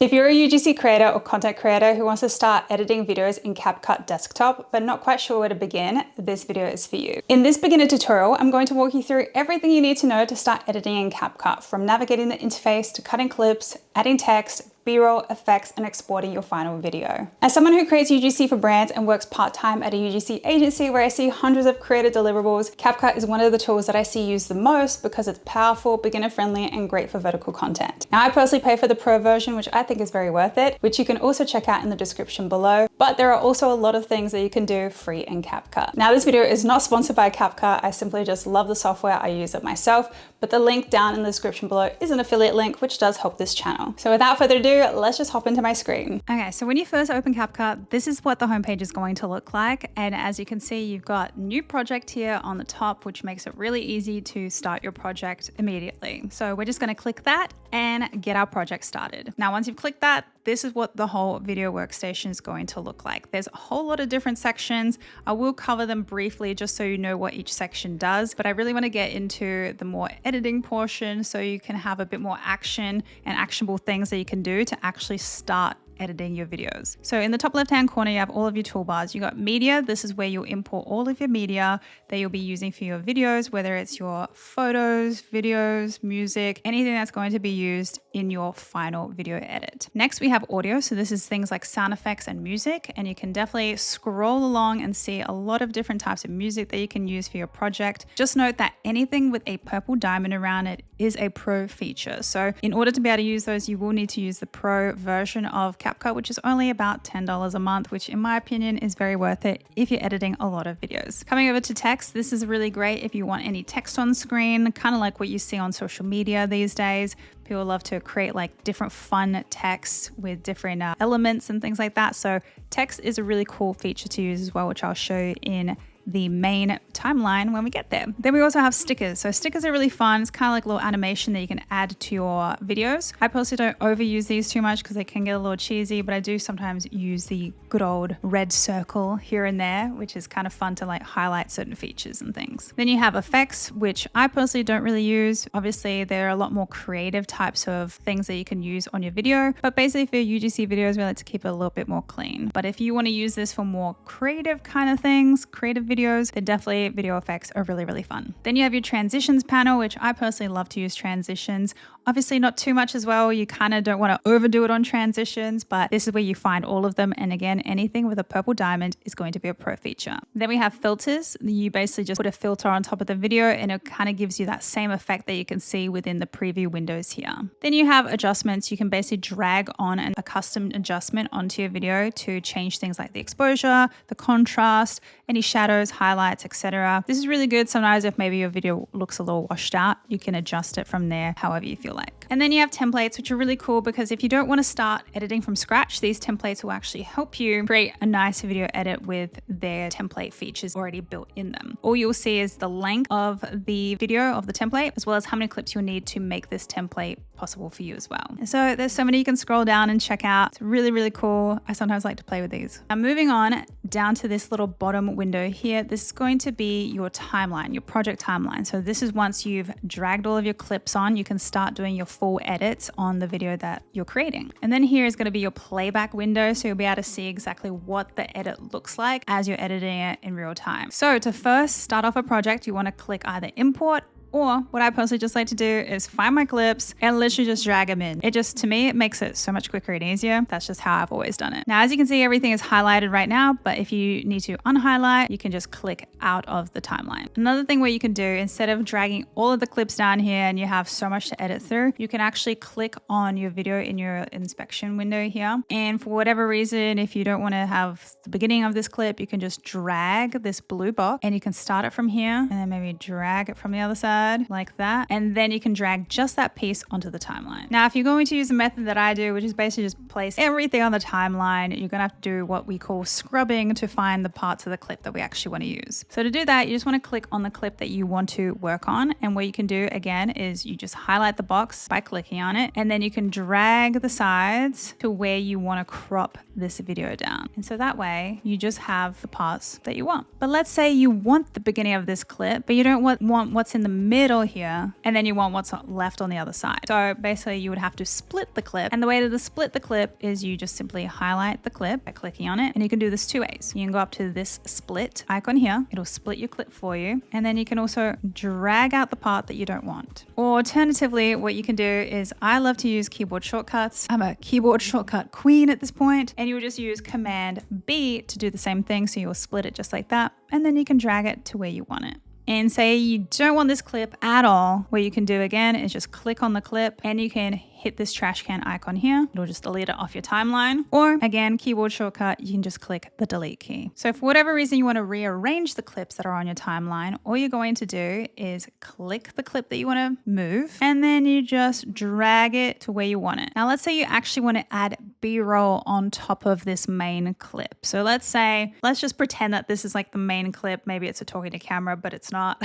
If you're a UGC creator or content creator who wants to start editing videos in CapCut Desktop but not quite sure where to begin, this video is for you. In this beginner tutorial, I'm going to walk you through everything you need to know to start editing in CapCut, from navigating the interface to cutting clips, adding text, B-roll, effects, and exporting your final video. As someone who creates UGC for brands and works part-time at a UGC agency where I see hundreds of creative deliverables, CapCut is one of the tools that I see used the most because it's powerful, beginner-friendly, and great for vertical content. Now, I personally pay for the Pro version, which I think is very worth it, which you can also check out in the description below, but there are also a lot of things that you can do free in CapCut. Now, this video is not sponsored by CapCut. I simply just love the software. I use it myself, but the link down in the description below is an affiliate link, which does help this channel. So without further ado, let's just hop into my screen. Okay, so when you first open CapCut, this is what the homepage is going to look like. And as you can see, you've got new project here on the top, which makes it really easy to start your project immediately. So we're just going to click that and get our project started. Now, once you've clicked that, this is what the whole video workstation is going to look like. There's a whole lot of different sections. I will cover them briefly just so you know what each section does, but I really want to get into the more editing portion so you can have a bit more action and actionable things that you can do to actually start editing your videos. So in the top left-hand corner, you have all of your toolbars. You got media. This is where you'll import all of your media that you'll be using for your videos, whether it's your photos, videos, music, anything that's going to be used in your final video edit. Next, we have audio. So this is things like sound effects and music, and you can definitely scroll along and see a lot of different types of music that you can use for your project. Just note that anything with a purple diamond around it is a pro feature. So in order to be able to use those, you will need to use the pro version of CapCut, which is only about $10 a month, which in my opinion is very worth it if you're editing a lot of videos. Coming over to text, this is really great if you want any text on screen, kind of like what you see on social media these days. People love to create like different fun text with different elements and things like that. So text is a really cool feature to use as well, which I'll show you in the main timeline when we get there. Then we also have stickers. So stickers are really fun. It's kind of like a little animation that you can add to your videos. I personally don't overuse these too much because they can get a little cheesy, but I do sometimes use the good old red circle here and there, which is kind of fun to like highlight certain features and things. Then you have effects, which I personally don't really use. Obviously, there are a lot more creative types of things that you can use on your video, but basically for UGC videos, we like to keep it a little bit more clean. But if you want to use this for more creative kind of things, creative videos, then definitely video effects are really, really fun. Then you have your transitions panel, which I personally love to use transitions. Obviously not too much as well. You kind of don't want to overdo it on transitions, but this is where you find all of them. And again, anything with a purple diamond is going to be a pro feature. Then we have filters. You basically just put a filter on top of the video and it kind of gives you that same effect that you can see within the preview windows here. Then you have adjustments. You can basically drag on a custom adjustment onto your video to change things like the exposure, the contrast, any shadows, highlights, etc. This is really good. Sometimes if maybe your video looks a little washed out, you can adjust it from there however you feel like. And then you have templates, which are really cool because if you don't want to start editing from scratch, these templates will actually help you create a nice video edit with their template features already built in them. All you'll see is the length of the video of the template, as well as how many clips you'll need to make this template possible for you as well. So there's so many you can scroll down and check out. It's really, really cool. I sometimes like to play with these. Now moving on down to this little bottom window here, this is going to be your timeline, your project timeline. So this is once you've dragged all of your clips on, you can start doing your full edits on the video that you're creating. And then here is going to be your playback window. So you'll be able to see exactly what the edit looks like as you're editing it in real time. So to first start off a project, you want to click either import, or what I personally just like to do is find my clips and literally just drag them in. It just, to me, it makes it so much quicker and easier. That's just how I've always done it. Now, as you can see, everything is highlighted right now, but if you need to unhighlight, you can just click out of the timeline. Another thing what you can do, instead of dragging all of the clips down here and you have so much to edit through, you can actually click on your video in your inspection window here. And for whatever reason, if you don't want to have the beginning of this clip, you can just drag this blue box and you can start it from here and then maybe drag it from the other side like that, and then you can drag just that piece onto the timeline. Now, if you're going to use a method that I do, which is basically just place everything on the timeline, you're gonna have to do what we call scrubbing to find the parts of the clip that we actually want to use. So to do that, you just want to click on the clip that you want to work on, and what you can do again is you just highlight the box by clicking on it, and then you can drag the sides to where you want to crop this video down. And so that way you just have the parts that you want. But let's say you want the beginning of this clip, but you don't want what's in the middle here, and then you want what's left on the other side. So basically you would have to split the clip, and the way to split the clip is you just simply highlight the clip by clicking on it, and you can do this two ways. You can go up to this split icon here, it'll split your clip for you, and then you can also drag out the part that you don't want. Or alternatively, what you can do is, I love to use keyboard shortcuts. I'm a keyboard shortcut queen at this point, and you will just use Command B to do the same thing. So you'll split it just like that, and then you can drag it to where you want it. And say you don't want this clip at all, what you can do again is just click on the clip, and you can hit this trash can icon here. It'll just delete it off your timeline. Or again, keyboard shortcut, you can just click the delete key. So for whatever reason you want to rearrange the clips that are on your timeline, all you're going to do is click the clip that you want to move, and then you just drag it to where you want it. Now let's say you actually want to add B-roll on top of this main clip. So let's just pretend that this is like the main clip. Maybe it's a talking to camera, but it's not.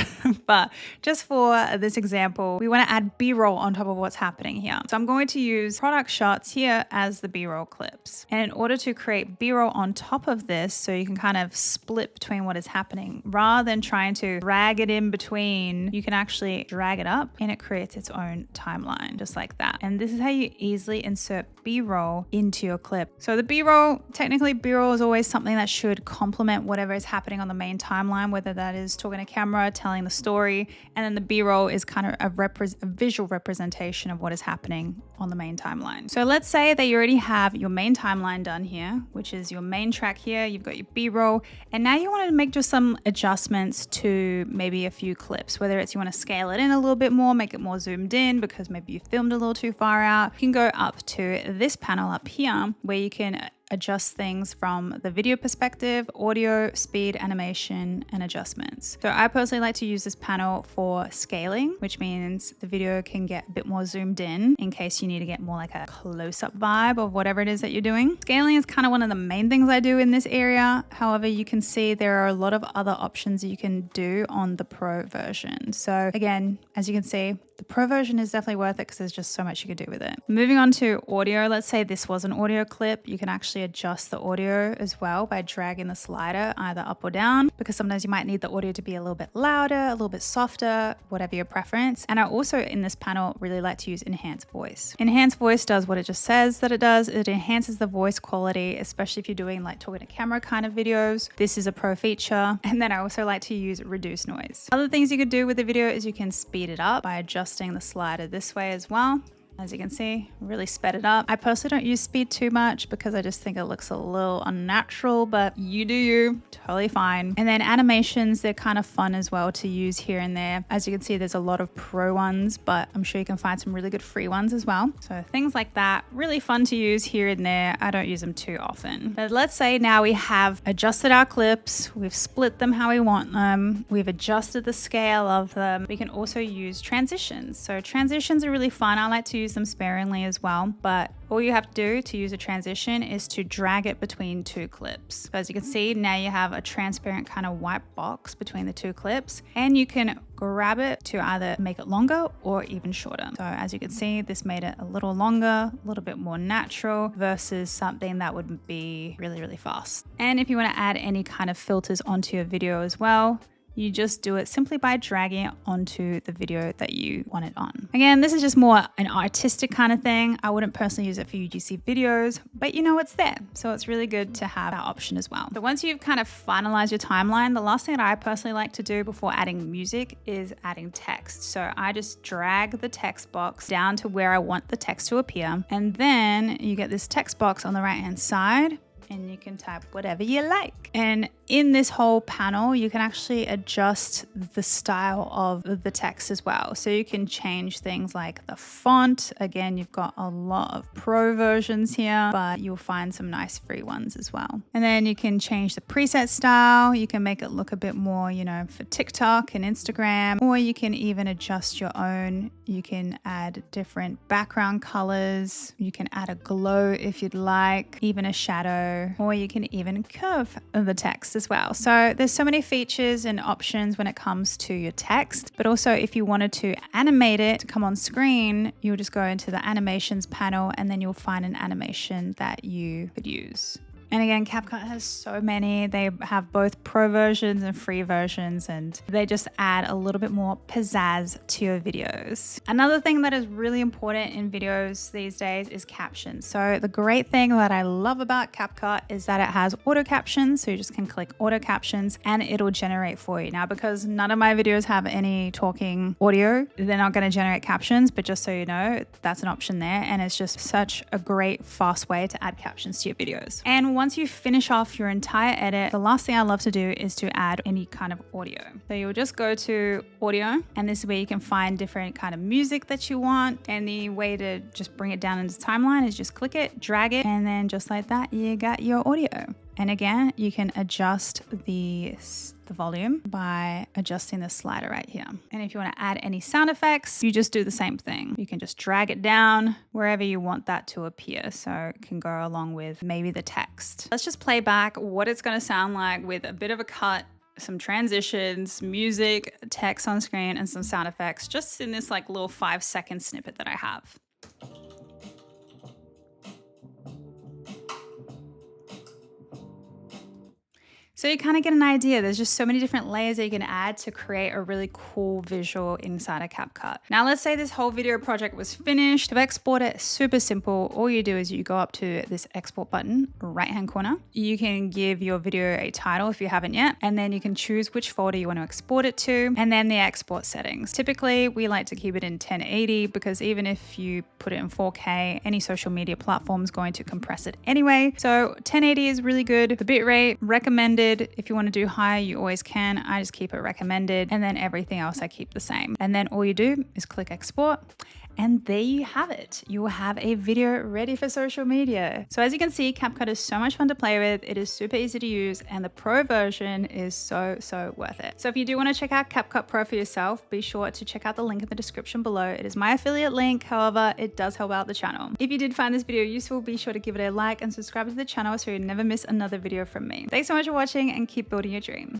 But just for this example, we want to add B-roll on top of what's happening here. So I'm going to use product shots here as the B-roll clips. And in order to create B-roll on top of this, so you can kind of split between what is happening, rather than trying to drag it in between, you can actually drag it up and it creates its own timeline, just like that. And this is how you easily insert B-roll into your clip. So the B-roll, technically B-roll is always something that should complement whatever is happening on the main timeline, whether that is talking to camera, telling the story, and then the B-roll is kind of a visual representation of what is happening on the main timeline. So let's say that you already have your main timeline done here, which is your main track here, you've got your B-roll, and now you want to make just some adjustments to maybe a few clips, whether it's you want to scale it in a little bit more, make it more zoomed in because maybe you filmed a little too far out. You can go up to this panel up here where you can adjust things from the video perspective, audio, speed, animation, and adjustments. So I personally like to use this panel for scaling, which means the video can get a bit more zoomed in case you need to get more like a close-up vibe of whatever it is that you're doing. Scaling is kind of one of the main things I do in this area. However, you can see there are a lot of other options you can do on the Pro version. So again, as you can see, the Pro version is definitely worth it because there's just so much you could do with it. Moving on to audio, let's say this was an audio clip. You can actually adjust the audio as well by dragging the slider either up or down, because sometimes you might need the audio to be a little bit louder, a little bit softer, whatever your preference. And I also in this panel really like to use enhanced voice. Enhanced voice does what it just says that it does. It enhances the voice quality, especially if you're doing like talking to camera kind of videos. This is a pro feature. And then I also like to use reduce noise. Other things you could do with the video is you can speed it up by adjusting the slider this way as well. As you can see, really sped it up. I personally don't use speed too much because I just think it looks a little unnatural, but you do you, totally fine. And then animations, they're kind of fun as well to use here and there. As you can see, there's a lot of pro ones, but I'm sure you can find some really good free ones as well. So things like that, really fun to use here and there. I don't use them too often. But let's say now we have adjusted our clips, we've split them how we want them, we've adjusted the scale of them. We can also use transitions. So transitions are really fun. I like to use them sparingly as well, but all you have to do to use a transition is to drag it between two clips. So as you can see, now you have a transparent kind of white box between the two clips, and you can grab it to either make it longer or even shorter. So as you can see, this made it a little longer, a little bit more natural versus something that would be really, really fast. And if you want to add any kind of filters onto your video as well, you just do it simply by dragging it onto the video that you want it on. Again, this is just more an artistic kind of thing. I wouldn't personally use it for UGC videos, but you know it's there. So it's really good to have that option as well. So once you've kind of finalized your timeline, the last thing that I personally like to do before adding music is adding text. So I just drag the text box down to where I want the text to appear. And then you get this text box on the right-hand side, and you can type whatever you like. And in this whole panel, you can actually adjust the style of the text as well. So you can change things like the font. Again, you've got a lot of pro versions here, but you'll find some nice free ones as well. And then you can change the preset style. You can make it look a bit more, you know, for TikTok and Instagram, or you can even adjust your own. You can add different background colors. You can add a glow if you'd like, even a shadow, or you can even curve the text as well. So there's so many features and options when it comes to your text, but also if you wanted to animate it to come on screen, you'll just go into the animations panel and then you'll find an animation that you could use. And again, CapCut has so many. They have both pro versions and free versions, and they just add a little bit more pizzazz to your videos. Another thing that is really important in videos these days is captions. So the great thing that I love about CapCut is that it has auto captions. So you just can click auto captions and it'll generate for you. Now, because none of my videos have any talking audio, they're not going to generate captions, but just so you know, that's an option there. And it's just such a great, fast way to add captions to your videos. And once you finish off your entire edit, the last thing I love to do is to add any kind of audio. So you'll just go to audio, and this is where you can find different kind of music that you want. And the way to just bring it down into the timeline is just click it, drag it, and then just like that, you got your audio. And again, you can adjust the volume by adjusting the slider right here. And if you want to add any sound effects, you just do the same thing. You can just drag it down wherever you want that to appear. So it can go along with maybe the text. Let's just play back what it's going to sound like with a bit of a cut, some transitions, music, text on screen, and some sound effects just in this like little 5-second snippet that I have. So you kind of get an idea. There's just so many different layers that you can add to create a really cool visual inside of CapCut. Now, let's say this whole video project was finished. To export it, super simple. All you do is you go up to this export button, right-hand corner. You can give your video a title if you haven't yet, and then you can choose which folder you want to export it to, and then the export settings. Typically, we like to keep it in 1080 because even if you put it in 4K, any social media platform is going to compress it anyway. So 1080 is really good. The bitrate recommended. If you want to do higher, you always can. I just keep it recommended, and then everything else I keep the same. And then all you do is click export, and there you have it. You will have a video ready for social media. So as you can see, CapCut is so much fun to play with. It is super easy to use, and the pro version is so worth it. So if you do want to check out CapCut Pro for yourself, be sure to check out the link in the description below. It is my affiliate link. However, it does help out the channel. If you did find this video useful, be sure to give it a like and subscribe to the channel so you never miss another video from me. Thanks so much for watching, and keep building your dream.